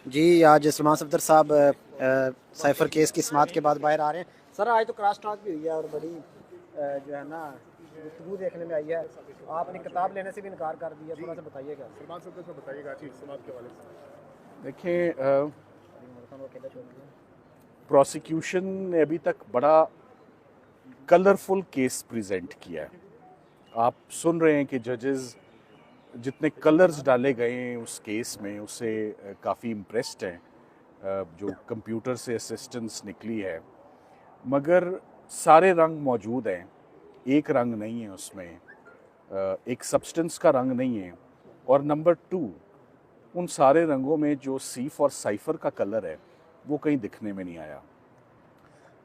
जी, आज सलमान सफदर साहब cipher case की समाअत के बाद बाहर आ रहे हैं। सर आज तो क्रॉस टॉक भी हुई है और बड़ी जो है ना गुफ्तगू देखने में आई है। आपने किताब लेने से भी इनकार कर दिया, जी, थोड़ा सा बताइएगा। सलमान सर से बताइएगा जी समाज के हवाले से। देखें, अभी उमर खान को अकेला छोड़ दिया। प्रोसिक्यूशन ने अभी तक बड़ा कलरफुल केस प्रेजेंट किया है। आप सुन रहे हैं कि जजेस जितने कलर्स डाले गए हैं उस केस में उससे काफ़ी इम्प्रेस्ड हैं। जो कंप्यूटर से असिस्टेंस निकली है, मगर सारे रंग मौजूद हैं, एक रंग नहीं है उसमें, एक सब्सटेंस का रंग नहीं है। और नंबर टू, उन सारे रंगों में जो सी फॉर साइफर का कलर है वो कहीं दिखने में नहीं आया।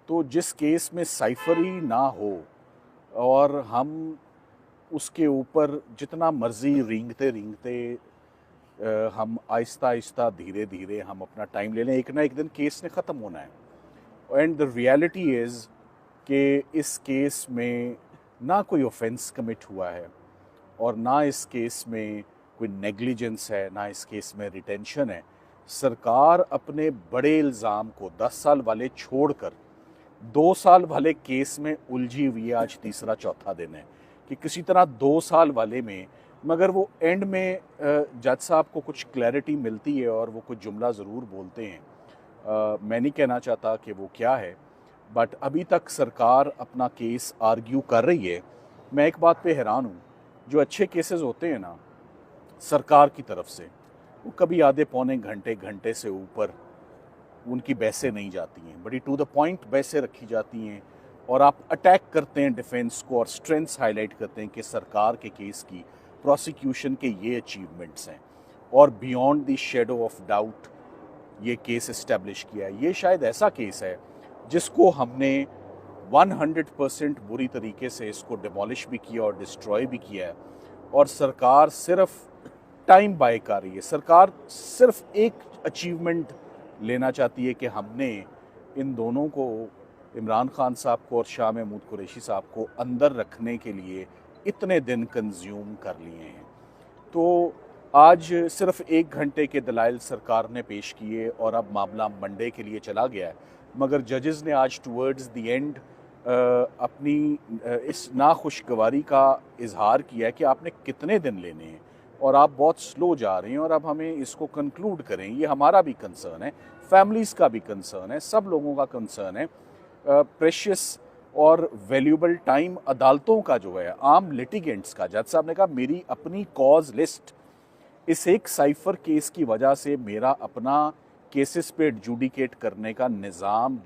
तो जिस केस में साइफर ही ना हो और हम उसके ऊपर जितना मर्जी रेंगते रेंगते हम आहिस्ता आहिस्ता धीरे धीरे हम अपना टाइम ले लें, एक ना एक दिन केस ने ख़त्म होना है। एंड द रियलिटी इज़ कि इस केस में ना कोई ऑफेंस कमिट हुआ है और ना इस केस में कोई नेग्लिजेंस है, ना इस केस में रिटेंशन है। सरकार अपने बड़े इल्ज़ाम को 10 साल वाले छोड़कर 2 साल वाले केस में उलझी हुई है। आज तीसरा चौथा दिन है कि किसी तरह 2 साल वाले में, मगर वो एंड में जज साहब को कुछ क्लैरिटी मिलती है और वो कुछ जुमला ज़रूर बोलते हैं। मैं नहीं कहना चाहता कि वो क्या है, बट अभी तक सरकार अपना केस आर्ग्यू कर रही है। मैं एक बात पे हैरान हूँ, जो अच्छे केसेस होते हैं ना सरकार की तरफ से, वो कभी आधे पौने घंटे घंटे से ऊपर उनकी बहसें नहीं जाती हैं, बड़ी टू द पॉइंट बहसें रखी जाती हैं और आप अटैक करते हैं डिफेंस को और स्ट्रेंथ्स हाईलाइट करते हैं कि सरकार के केस की, प्रोसिक्यूशन के ये अचीवमेंट्स हैं और beyond the shadow of doubt ये केस इस्टेब्लिश किया है। ये शायद ऐसा केस है जिसको हमने 100% बुरी तरीके से इसको डिमोलिश भी किया और डिस्ट्रॉय भी किया है और सरकार सिर्फ टाइम बाय कर रही है। सरकार सिर्फ एक अचीवमेंट लेना चाहती है कि हमने इन दोनों को, इमरान खान साहब को और शाह महमूद कुरैशी साहब को अंदर रखने के लिए इतने दिन कंज्यूम कर लिए हैं। तो आज सिर्फ 1 घंटे के दलाइल सरकार ने पेश किए और अब मामला मंडे के लिए चला गया है, मगर जजेस ने आज टूवर्ड्स द एंड अपनी इस नाखुशगवारी का इजहार किया है कि आपने कितने दिन लेने हैं और आप बहुत स्लो जा रहे हैं और अब हमें इसको कंक्लूड करें। ये हमारा भी कंसर्न है, फैमिलीज़ का भी कंसर्न है, सब लोगों का कंसर्न है। प्रेशियस और वैल्यूबल टाइम अदालतों का जो है, आम लिटिगेंट्स का, जज साहब ने कहा मेरी अपनी कॉज लिस्ट इस एक साइफर केस की वजह से मेरा अपना केसेस पे एडजुडिकेट करने का निज़ाम,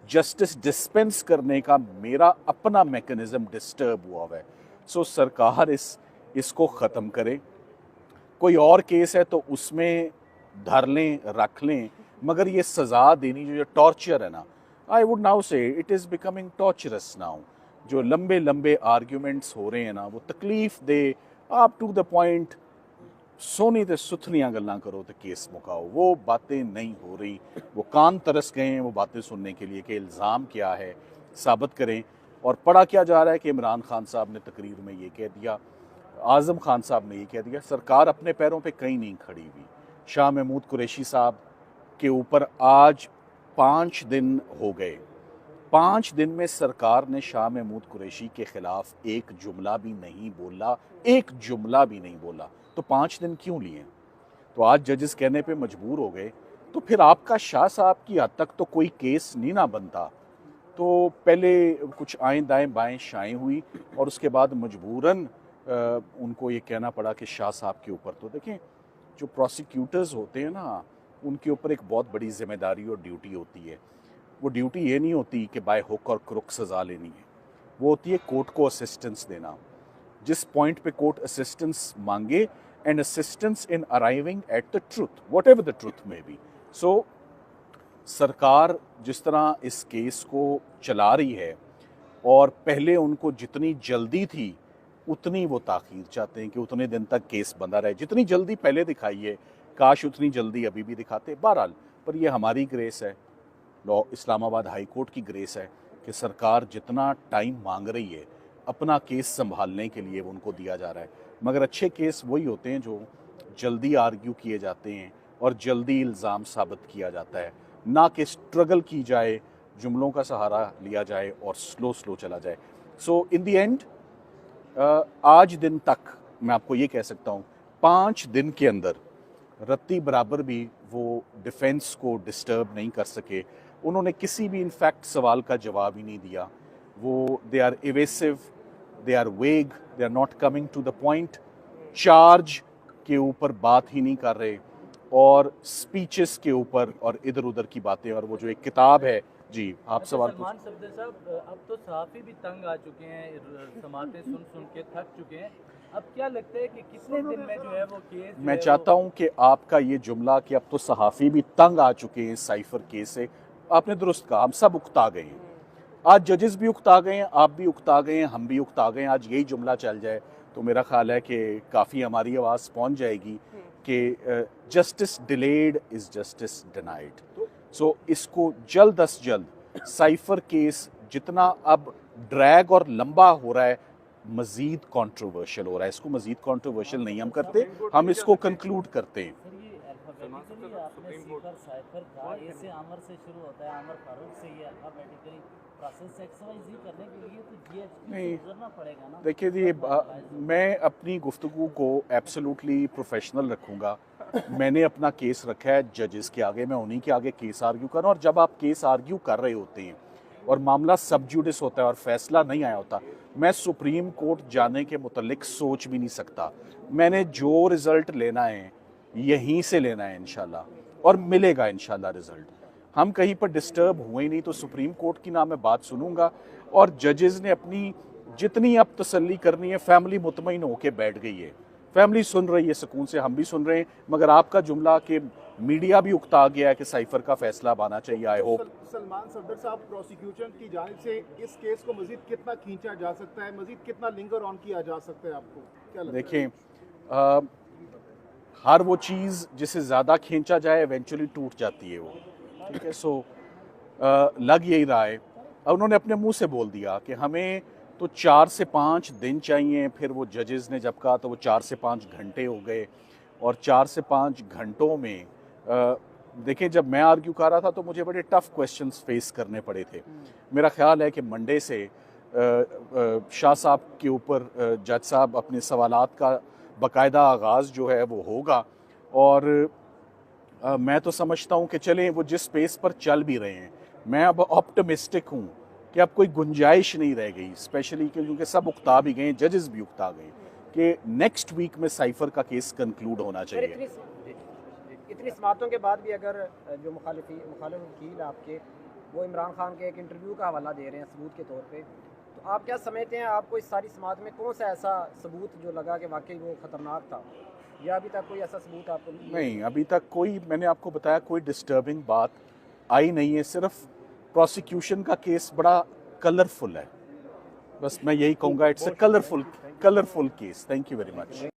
जस्टिस डिस्पेंस करने का मेरा अपना मैकेनिज्म डिस्टर्ब हुआ है। सो सरकार इसको ख़त्म करे। कोई और केस है तो उसमें धर लें, रख लें, मगर ये सज़ा देनी जो टॉर्चर है ना, आई वुड नाउ से it is becoming torturers now. जो लंबे लंबे आर्ग्यूमेंट्स हो रहे हैं ना, वो तकलीफ दे, आप टू द पॉइंट सोनी ते सुथनियाँ गल्लां करो तो केस मुकाओ, वो बातें नहीं हो रही। वो कान तरस गए हैं वो बातें सुनने के लिए कि इल्ज़ाम क्या है, साबित करें। और पढ़ा क्या जा रहा है कि इमरान खान साहब ने तकरीर में ये कह दिया, आज़म खान साहब ने ये कह दिया, सरकार अपने पैरों पे कहीं नहीं खड़ी हुई। शाह महमूद कुरैशी साहब के ऊपर आज 5 दिन हो गए, 5 दिन में सरकार ने शाह महमूद कुरैशी के खिलाफ एक जुमला भी नहीं बोला, एक जुमला भी नहीं बोला। तो 5 दिन क्यों लिए? तो आज जजेस कहने पे मजबूर हो गए। तो फिर आपका शाह साहब की हद तक तो कोई केस नहीं ना बनता। तो पहले कुछ आएँ दाएँ बाएँ शाएँ हुई और उसके बाद मजबूरन उनको ये कहना पड़ा कि शाह साहब के ऊपर, तो देखें जो प्रोसिक्यूटर्स होते हैं ना, उनके ऊपर एक बहुत बड़ी जिम्मेदारी और ड्यूटी होती है। वो ड्यूटी ये नहीं होती कि बाय हुक और क्रुक सज़ा लेनी है, वो होती है कोर्ट को असिस्टेंस देना। जिस पॉइंट पे कोर्ट असिस्टेंस मांगे, and assistance in arriving at the truth, what ever the truth में बी। सो सरकार जिस तरह इस केस को चला रही है और पहले उनको जितनी जल्दी थी उतनी वो ताख़ीर चाहते हैं कि उतने दिन तक केस बंदा रहे। जितनी जल्दी पहले दिखाई है, काश उतनी जल्दी अभी भी दिखाते। बहरहाल, पर ये हमारी ग्रेस है, लॉ इस्लामाबाद हाई कोर्ट की ग्रेस है कि सरकार जितना टाइम मांग रही है अपना केस संभालने के लिए वो उनको दिया जा रहा है। मगर अच्छे केस वही होते हैं जो जल्दी आर्ग्यू किए जाते हैं और जल्दी इल्ज़ाम साबित किया जाता है, ना कि स्ट्रगल की जाए, जुमलों का सहारा लिया जाए और स्लो स्लो चला जाए। सो इन द एंड आज दिन तक मैं आपको ये कह सकता हूँ 5 दिन के अंदर रत्ती बराबर भी वो डिफेंस को डिस्टर्ब नहीं कर सके। उन्होंने किसी भी इनफैक्ट सवाल का जवाब ही नहीं दिया। वो they are evasive, they are vague, they are not coming to the point, charge के ऊपर बात ही नहीं कर रहे और स्पीचेस के ऊपर और इधर उधर की बातें। और वो जो एक किताब है, जी आप सवाल सलमान सफदर साहब, अब तो सहाफ़ी भी तंग आ चुके हैं, समातें सुन सुन के थक चुके हैं। अब क्या लगता है कि कितने दिन में जो है वो केस मैं चाहता हूं कि आपका ये जुमला कि अब तो सहाफ़ी भी तंग आ चुके हैं साइफर केस से, आपने दुरुस्त कहा। हम सब उकता गए हैं, आज जजेस भी उकता गए हैं, आप भी उकता गए हैं, हम भी उकता गए हैं। आज यही जुमला चल जाए तो मेरा ख्याल है कि काफ़ी हमारी आवाज़ पहुंच जाएगी कि justice delayed is justice denied. So इसको जल्द अज जल्द, साइफर केस जितना अब ड्रैग और लंबा हो रहा है, मज़ीद कंट्रोवर्शियल हो रहा है। इसको मज़ीद कंट्रोवर्शियल नहीं हम करते, हम इसको कंक्लूड करते हैं। सर ये अल्फाबेटिकली आपने सीखर साइफर कहा, ऐसे अमर से शुरू होता है, अमर फारूक से ये अल्फाबेटिकली प्रोसेस एक्सरसाइज करने के लिए तो जीएचक्यू से गुजरना पड़ेगा ना। देखिए जी, मैं अपनी गुफ्तगू को एब्सोल्युटली प्रोफेशनल रखूँगा। मैंने अपना केस रखा है जजेस के आगे, मैं उन्हीं के आगे केस आर्ग्यू कर रहा हूँ। और जब आप केस आर्ग्यू कर रहे होते हैं और मामला सब जुडिस होता है और फैसला नहीं आया होता, मैं सुप्रीम कोर्ट जाने के मुतल्लिक सोच भी नहीं सकता। मैंने जो रिज़ल्ट लेना है यहीं से लेना है इंशाल्लाह, और मिलेगा इंशाल्लाह रिज़ल्ट। हम कहीं पर डिस्टर्ब हुए ही नहीं, तो सुप्रीम कोर्ट की ना मैं बात सुनूंगा। और जजेस ने अपनी जितनी अब तसल्ली करनी है, फैमिली मुतमईन होकर बैठ गई है, फैमिली सुन रही है सुकून से, हम भी सुन रहे हैं। मगर आपका जुमला कि मीडिया भी उकता गया है कि साइफर का फैसला आना चाहिए, आई होप। सलमान सफदर साहब, प्रोसिक्यूशन की जानिब से इस केस को मजीद कितना खींचा जा सकता है, मजीद कितना लिंगर ऑन किया जा सकता है, आपको क्या लगता है? देखें, हर वो चीज़ जिसे ज़्यादा खींचा जाए इवेंचुअली टूट जाती है वो, ठीक है। सो लग यही रहा है। उन्होंने अपने मुंह से बोल दिया कि हमें तो 4 से 5 दिन चाहिए। फिर वो जजेस ने जब कहा तो वो 4 से 5 घंटे हो गए। और 4 से 5 घंटों में देखें, जब मैं आर्ग्यू कर रहा था तो मुझे बड़े टफ क्वेश्चंस फेस करने पड़े थे। मेरा ख्याल है कि मंडे से शाह साहब के ऊपर जज साहब अपने सवालात का बाकायदा आगाज़ जो है वो होगा। और मैं तो समझता हूँ कि चलें, वो जिस पेस पर चल भी रहे हैं, मैं अब ऑप्टिमिस्टिक हूँ कि अब कोई गुंजाइश नहीं रह गई, स्पेशली क्योंकि सब उकता भी गए, जजेस भी उकता गए, कि नेक्स्ट वीक में साइफर का केस कंक्लूड होना चाहिए। इतनी समातों के बाद भी अगर जो मुखालिफ वकील आपके वो इमरान खान के एक इंटरव्यू का हवाला दे रहे हैं सबूत के तौर पे, तो आप क्या समझते हैं, आपको इस सारी समात में कौन सा ऐसा सबूत जो लगा कि वाकई वो ख़तरनाक था, या अभी तक कोई ऐसा सबूत आपको नहीं, अभी तक कोई, मैंने आपको बताया, कोई डिस्टर्बिंग बात आई नहीं है। सिर्फ प्रोसिक्यूशन का केस बड़ा कलरफुल है, बस मैं यही कहूँगा, it's a colourful case. Thank you very much.